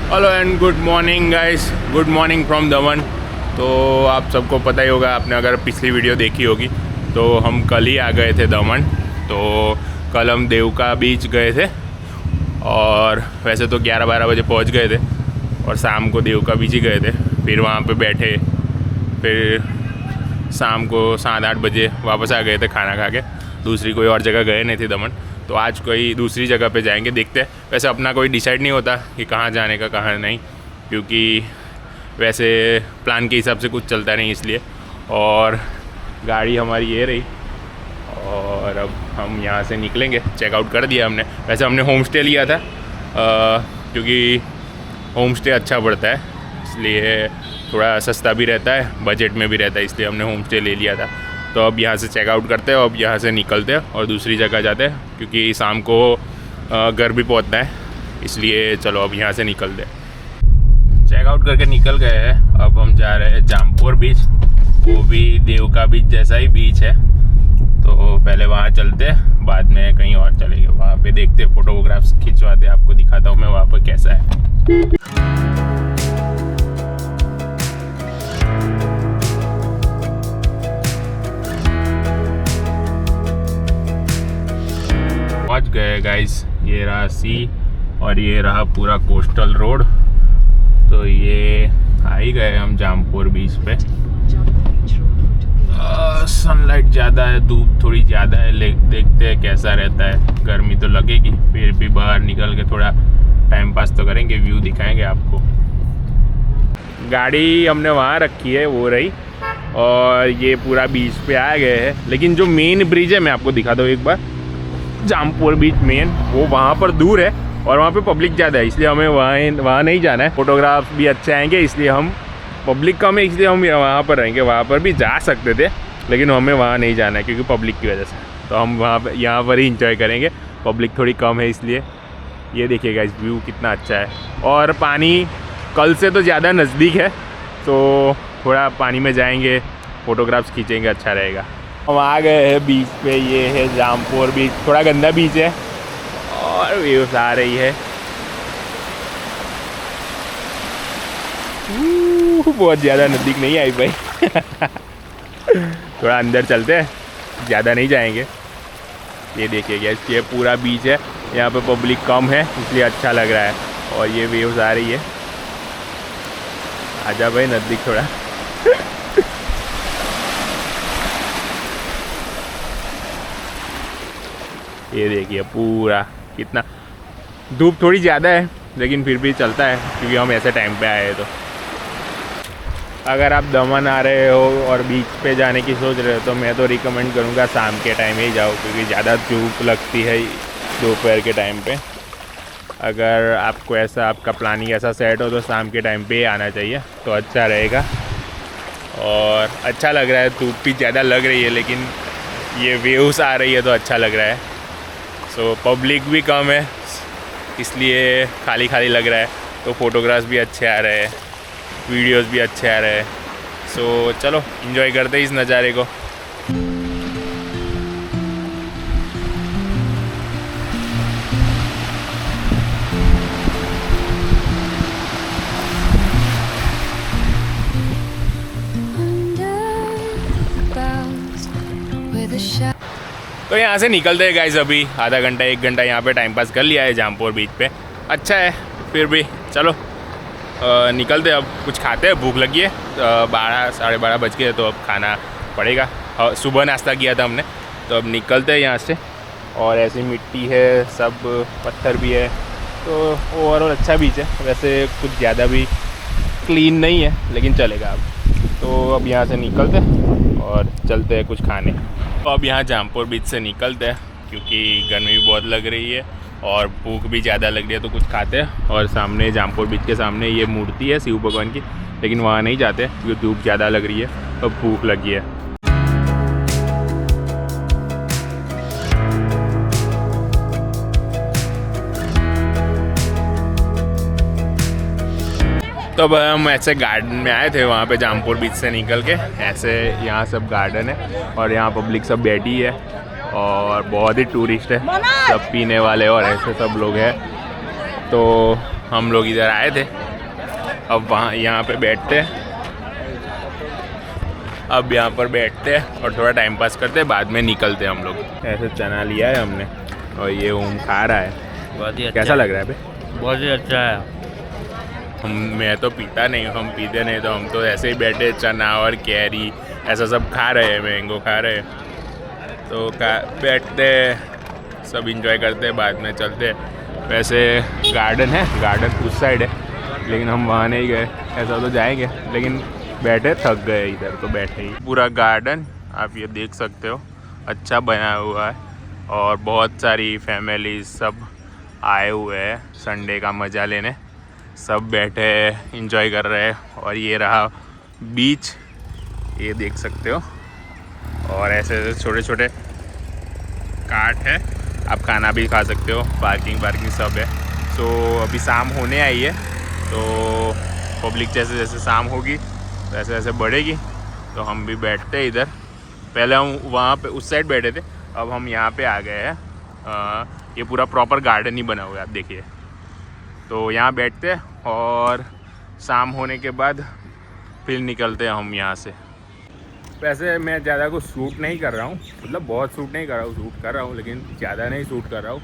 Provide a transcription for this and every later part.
Hello and good morning guys, good morning from दमन। तो आप सबको पता ही होगा, आपने अगर पिछली वीडियो देखी होगी तो हम कल ही आ गए थे दमन। तो कल हम देवका बीच गए थे और वैसे तो 11-12 बजे पहुंच गए थे और शाम को देवका बीच ही गए थे। फिर वहाँ पे बैठे, फिर शाम को 7-8 बजे वापस आ गए थे खाना खा के। दूसरी कोई और जगह गए नहीं थे दमन, तो आज कोई दूसरी जगह पे जाएंगे, देखते हैं। वैसे अपना कोई डिसाइड नहीं होता कि कहाँ जाने का कहाँ नहीं, क्योंकि वैसे प्लान के हिसाब से कुछ चलता नहीं इसलिए। और गाड़ी हमारी ये रही और अब हम यहाँ से निकलेंगे। चेकआउट कर दिया हमने। वैसे हमने होम स्टे लिया था क्योंकि होम स्टे अच्छा पड़ता है, इसलिए थोड़ा सस्ता भी रहता है, बजट में भी रहता है, इसलिए हमने होम स्टे ले लिया था। तो अब यहाँ से चेकआउट करते हैं, अब यहाँ से निकलते हैं और दूसरी जगह जाते हैं, क्योंकि शाम को घर भी पहुँचना है, इसलिए चलो अब यहाँ से निकलते हैं। चेकआउट करके निकल गए हैं। अब हम जा रहे हैं जामपुर बीच, वो भी देवका बीच जैसा ही बीच है। तो पहले वहाँ चलते हैं, बाद में कहीं और चलेंगे। वहाँ पे देखते हैं, फोटोग्राफ्स खिंचवाते, आपको दिखाता हूँ मैं वहाँ पर कैसा है। पहुंच गए गाइस, ये रहा सी और ये रहा पूरा कोस्टल रोड। तो ये आ ही गए हम जामपुर बीच पे। सनलाइट ज़्यादा है, धूप थोड़ी ज़्यादा है, देखते हैं कैसा रहता है। गर्मी तो लगेगी, फिर भी बाहर निकल के थोड़ा टाइम पास तो करेंगे, व्यू दिखाएंगे आपको। गाड़ी हमने वहाँ रखी है, वो रही, और ये पूरा बीच पे आ गए हैं। लेकिन जो मेन ब्रिज है, मैं आपको दिखा दूँ एक बार, जामपुर बीच मेन, वो वहाँ पर दूर है और वहाँ पे पब्लिक ज़्यादा है, इसलिए हमें वहाँ नहीं जाना है। फोटोग्राफ भी अच्छे आएंगे, इसलिए हम, पब्लिक कम है इसलिए हम वहाँ पर रहेंगे। वहाँ पर भी जा सकते थे, लेकिन हमें वहाँ नहीं जाना है क्योंकि पब्लिक की वजह से। तो हम वहाँ पर, यहाँ पर ही इंजॉय करेंगे, पब्लिक थोड़ी कम है इसलिए। ये देखिएगा इस व्यू कितना अच्छा है, और पानी कल से तो ज़्यादा नज़दीक है, तो थोड़ा पानी में जाएंगे, फ़ोटोग्राफ्स खींचेंगे, अच्छा रहेगा। हम आ गए हैं बीच पे, ये है जामपुर बीच। थोड़ा गंदा बीच है और व्यूज आ रही है, बहुत ज़्यादा नज़दीक नहीं आई भाई। थोड़ा अंदर चलते हैं, ज़्यादा नहीं जाएंगे। ये देखिए ये पूरा बीच है, यहाँ पे पब्लिक कम है इसलिए अच्छा लग रहा है, और ये व्यूज आ रही है। आजा भाई नज़दीक थोड़ा। ये देखिए पूरा, कितना धूप थोड़ी ज़्यादा है लेकिन फिर भी चलता है, क्योंकि हम ऐसे टाइम पे आए हैं। तो अगर आप दमन आ रहे हो और बीच पे जाने की सोच रहे हो तो मैं तो रिकमेंड करूँगा शाम के टाइम ही जाओ, क्योंकि ज़्यादा धूप लगती है दोपहर के टाइम पे। अगर आपको ऐसा, आपका प्लानिंग ऐसा सेट हो तो शाम के टाइम पे आना चाहिए, तो अच्छा रहेगा। और अच्छा लग रहा है, धूप भी ज़्यादा लग रही है लेकिन ये व्यूज़ आ रही है तो अच्छा लग रहा है। सो पब्लिक भी कम है इसलिए खाली खाली लग रहा है, तो फ़ोटोग्राफ्स भी अच्छे आ रहे हैं, वीडियोस भी अच्छे आ रहे हैं। सो चलो एंजॉय करते हैं इस नज़ारे को। तो यहाँ से निकलते हैं गाइस, अभी आधा घंटा 1 घंटा यहाँ पे टाइम पास कर लिया है जामपुर बीच पे। अच्छा है, फिर भी चलो निकलते, अब कुछ खाते हैं, भूख लगी है। 12-12:30 बज गए, तो अब खाना पड़ेगा। सुबह नाश्ता किया था हमने, तो अब निकलते हैं यहाँ से। और ऐसी मिट्टी है, सब पत्थर भी है, तो ओवरऑल अच्छा बीच है। वैसे कुछ ज़्यादा भी क्लीन नहीं है लेकिन चलेगा। अब तो अब यहाँ से निकलते हैं और चलते हैं कुछ खाने। तो अब यहाँ जामपुर बीच से निकलते हैं, क्योंकि गर्मी भी बहुत लग रही है और भूख भी ज़्यादा लग रही है, तो कुछ खाते हैं। और सामने जामपुर बीच के सामने ये मूर्ति है शिव भगवान की, लेकिन वहाँ नहीं जाते क्योंकि धूप ज़्यादा लग रही है और भूख लगी है। तो अब हम ऐसे गार्डन में आए थे, वहाँ पे जामपुर बीच से निकल के ऐसे, यहाँ सब गार्डन है और यहाँ पब्लिक सब बैठी है और बहुत ही टूरिस्ट है, सब पीने वाले और ऐसे सब लोग हैं। तो हम लोग इधर आए थे, अब वहाँ यहाँ पे बैठते हैं, अब यहाँ पर बैठते हैं और थोड़ा टाइम पास करते हैं, बाद में निकलते हैं हम लोग। ऐसे चना लिया है हमने और ये ओम खा रहा है। बहुत ही अच्छा कैसा लग रहा है भाई? बहुत ही अच्छा है। मैं तो पीता नहीं, हम पीते नहीं, तो हम तो ऐसे ही बैठे चना और कैरी ऐसा सब खा रहे हैं, मैंगो खा रहे हैं, तो बैठते सब इंजॉय करते हैं, बाद में चलते। वैसे गार्डन है, गार्डन उस साइड है, लेकिन हम वहाँ नहीं गए, ऐसा तो जाएंगे, लेकिन बैठे थक गए इधर, तो बैठे ही। पूरा गार्डन आप ये देख सकते हो, अच्छा बना हुआ है और बहुत सारी फैमिली सब आए हुए हैं संडे का मज़ा लेने, सब बैठे इंजॉय कर रहे हैं। और ये रहा बीच, ये देख सकते हो, और ऐसे ऐसे छोटे छोटे काट है, आप खाना भी खा सकते हो, पार्किंग सब है। तो अभी शाम होने आई है, तो पब्लिक जैसे जैसे शाम होगी वैसे वैसे बढ़ेगी, तो हम भी बैठते हैं इधर। पहले हम वहाँ पे उस साइड बैठे थे, अब हम यहाँ पे आ गए हैं। ये पूरा प्रॉपर गार्डन ही बना हुआ है, आप देखिए, तो यहाँ बैठते हैं और शाम होने के बाद फिर निकलते हैं हम यहाँ से। वैसे मैं ज़्यादा कुछ शूट नहीं कर रहा हूँ, मतलब बहुत शूट नहीं कर रहा हूँ, शूट कर रहा हूँ लेकिन ज़्यादा नहीं शूट कर रहा हूँ,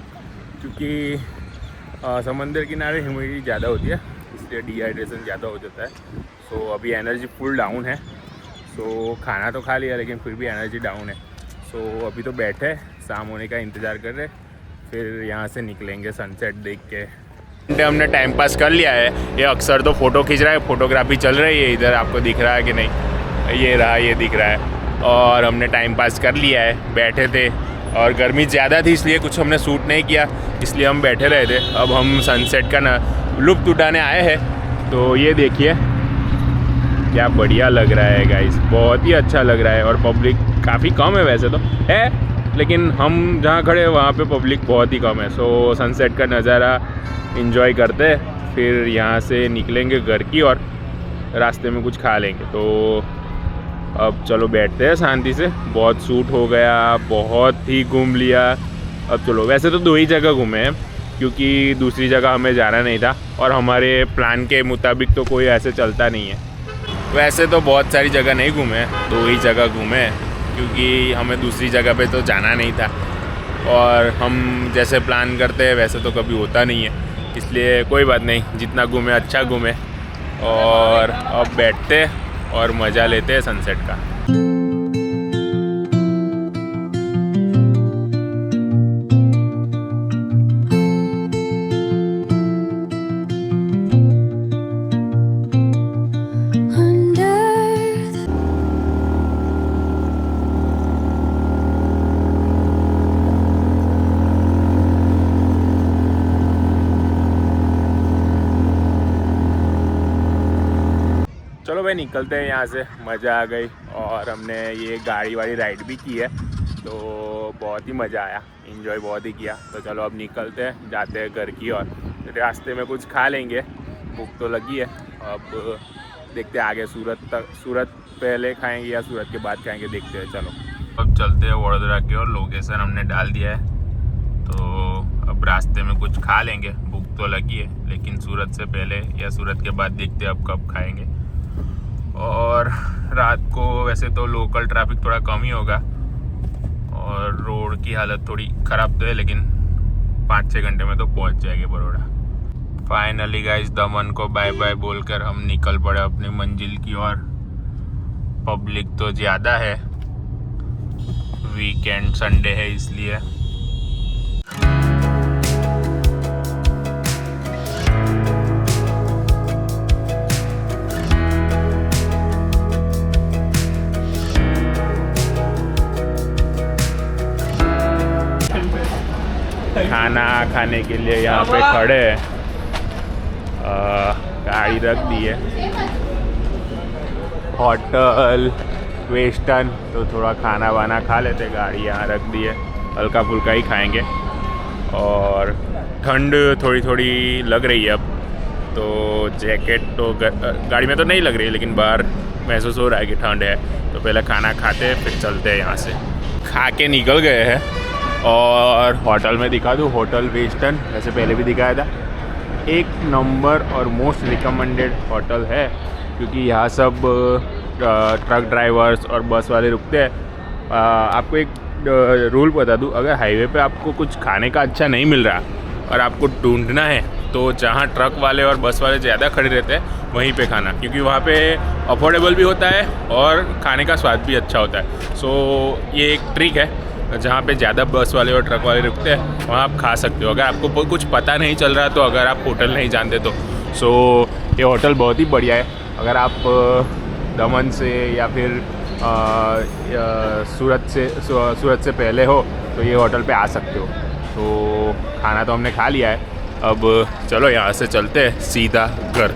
क्योंकि समंदर किनारे ह्यूमिडिटी ज़्यादा होती है, इसलिए डिहाइड्रेशन ज़्यादा हो जाता है। सो अभी एनर्जी फुल डाउन है, सो खाना तो खा लिया लेकिन फिर भी एनर्जी डाउन है। सो अभी तो बैठे शाम होने का इंतज़ार कर रहे, फिर यहाँ से निकलेंगे सनसेट देख के। हमने टाइम पास कर लिया है, ये अक्सर तो फ़ोटो खींच रहा है, फ़ोटोग्राफी चल रही है इधर, आपको दिख रहा है कि नहीं, ये रहा, ये दिख रहा है। और हमने टाइम पास कर लिया है, बैठे थे और गर्मी ज़्यादा थी इसलिए कुछ हमने शूट नहीं किया, इसलिए हम बैठे रहे थे। अब हम सनसेट का ना लुत्फ़ उठाने आए हैं, तो ये देखिए क्या बढ़िया लग रहा है गाइस, बहुत ही अच्छा लग रहा है। और पब्लिक काफ़ी कम है वैसे तो है, लेकिन हम जहाँ खड़े हैं वहाँ पे पब्लिक बहुत ही कम है। सो सनसेट का नज़ारा इन्जॉय करते, फिर यहाँ से निकलेंगे घर की और रास्ते में कुछ खा लेंगे। तो अब चलो बैठते हैं शांति से, बहुत शूट हो गया, बहुत ही घूम लिया। अब चलो, वैसे तो 2 ही जगह घूमे हैं क्योंकि दूसरी जगह हमें जाना नहीं था और हमारे प्लान के मुताबिक तो कोई ऐसे चलता नहीं है। वैसे तो बहुत सारी जगह नहीं घूमे, 2 ही जगह घूमे क्योंकि हमें दूसरी जगह पे तो जाना नहीं था, और हम जैसे प्लान करते हैं वैसे तो कभी होता नहीं है, इसलिए कोई बात नहीं, जितना घूमे अच्छा घूमे। और अब बैठते और मज़ा लेते हैं सनसेट का। चलो भाई निकलते हैं यहाँ से, मज़ा आ गई और हमने ये गाड़ी वाली राइड भी की है, तो बहुत ही मज़ा आया, एंजॉय बहुत ही किया। तो चलो अब निकलते हैं, जाते हैं घर की और रास्ते में कुछ खा लेंगे, भूख तो लगी है। अब देखते हैं आगे सूरत पहले खाएंगे या सूरत के बाद खाएंगे, देखते हैं। चलो अब चलते हैं वडोदरा की और लोकेशन हमने डाल दिया है, तो अब रास्ते में कुछ खा लेंगे, भूख तो लगी है, लेकिन सूरत से पहले या सूरत के बाद देखते हैं अब कब खाएंगे। और रात को वैसे तो लोकल ट्रैफिक थोड़ा कम ही होगा और रोड की हालत थोड़ी ख़राब तो है, लेकिन 5-6 घंटे में तो पहुंच जाएंगे बड़ौदा। फाइनली गाइस दमन को बाय बाय बोलकर हम निकल पड़े अपनी मंजिल की ओर। पब्लिक तो ज़्यादा है, वीकेंड संडे है इसलिए। खाना खाने के लिए यहाँ पे खड़े हैं, गाड़ी रख दी है, होटल वेस्टर्न, तो थोड़ा खाना वाना खा लेते, गाड़ी यहाँ रख दी है, हल्का फुल्का ही खाएंगे। और ठंड थोड़ी थोड़ी लग रही है अब, तो जैकेट तो गाड़ी में तो नहीं लग रही है, लेकिन बाहर महसूस हो रहा है कि ठंड है। तो पहले खाना खाते फिर चलते हैं यहाँ से। खा के निकल गए हैं और होटल में दिखा दूँ, होटल वेस्टर्न, वैसे पहले भी दिखाया था, एक नंबर और मोस्ट रिकमेंडेड होटल है, क्योंकि यहाँ सब ट्रक ड्राइवर्स और बस वाले रुकते हैं। आपको एक रूल बता दूँ, अगर हाईवे पे आपको कुछ खाने का अच्छा नहीं मिल रहा और आपको ढूंढना है तो जहाँ ट्रक वाले और बस वाले ज़्यादा खड़े रहते हैं वहीं पे खाना, क्योंकि वहाँ पे अफोर्डेबल भी होता है और खाने का स्वाद भी अच्छा होता है। सो ये एक ट्रिक है, जहाँ पे ज़्यादा बस वाले और ट्रक वाले रुकते हैं वहाँ आप खा सकते हो। अगर आपको कुछ पता नहीं चल रहा तो, अगर आप होटल नहीं जानते तो सो ये होटल बहुत ही बढ़िया है। अगर आप दमन से या फिर सूरत से पहले हो तो ये होटल पे आ सकते हो। तो खाना तो हमने खा लिया है, अब चलो यहाँ से चलते हैं सीधा घर।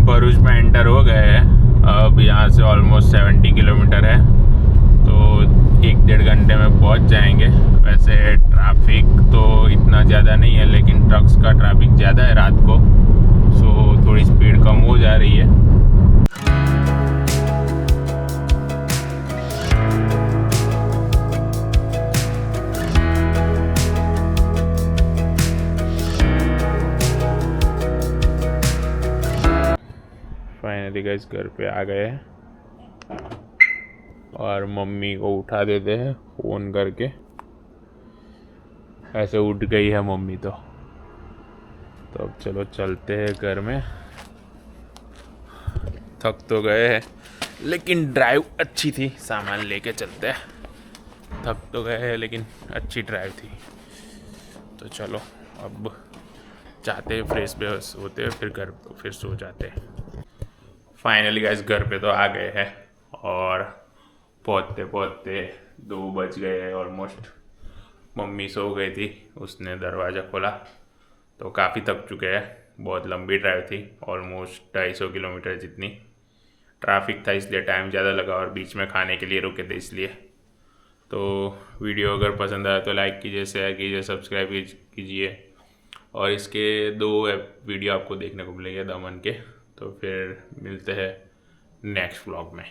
भरूच में एंटर हो गए हैं, अब यहाँ से ऑलमोस्ट 70 किलोमीटर है, तो 1-1.5 घंटे में पहुँच जाएंगे। वैसे ट्रैफिक तो इतना ज़्यादा नहीं है, लेकिन ट्रक्स का ट्रैफिक ज़्यादा है रात को, सो थोड़ी स्पीड कम हो जा रही है। फाइनली गाइस घर पे आ गए हैं और मम्मी को उठा देते हैं फ़ोन करके। ऐसे उठ गई है मम्मी तो अब चलो चलते हैं घर में। थक तो गए हैं लेकिन ड्राइव अच्छी थी, सामान लेके चलते हैं। थक तो गए हैं लेकिन अच्छी ड्राइव थी, तो चलो अब जाते हैं, फ्रेश बेहोश होते हैं, फिर घर फिर सो जाते हैं। फाइनली गाइस घर पे तो आ गए हैं और पहुँचते पहुँचते 2 बज गए हैं ऑलमोस्ट। मम्मी सो गई थी, उसने दरवाज़ा खोला तो काफ़ी थक चुके हैं। बहुत लंबी ड्राइव थी, ऑलमोस्ट 250 किलोमीटर जितनी। ट्रैफिक था इसलिए टाइम ज़्यादा लगा और बीच में खाने के लिए रुके थे इसलिए। तो वीडियो अगर पसंद आया तो लाइक कीजिए, शेयर कीजिए, सब्सक्राइब कीजिए। और इसके 2 वीडियो आपको देखने को मिलेंगे दमन के। तो फिर मिलते हैं नेक्स्ट व्लॉग में।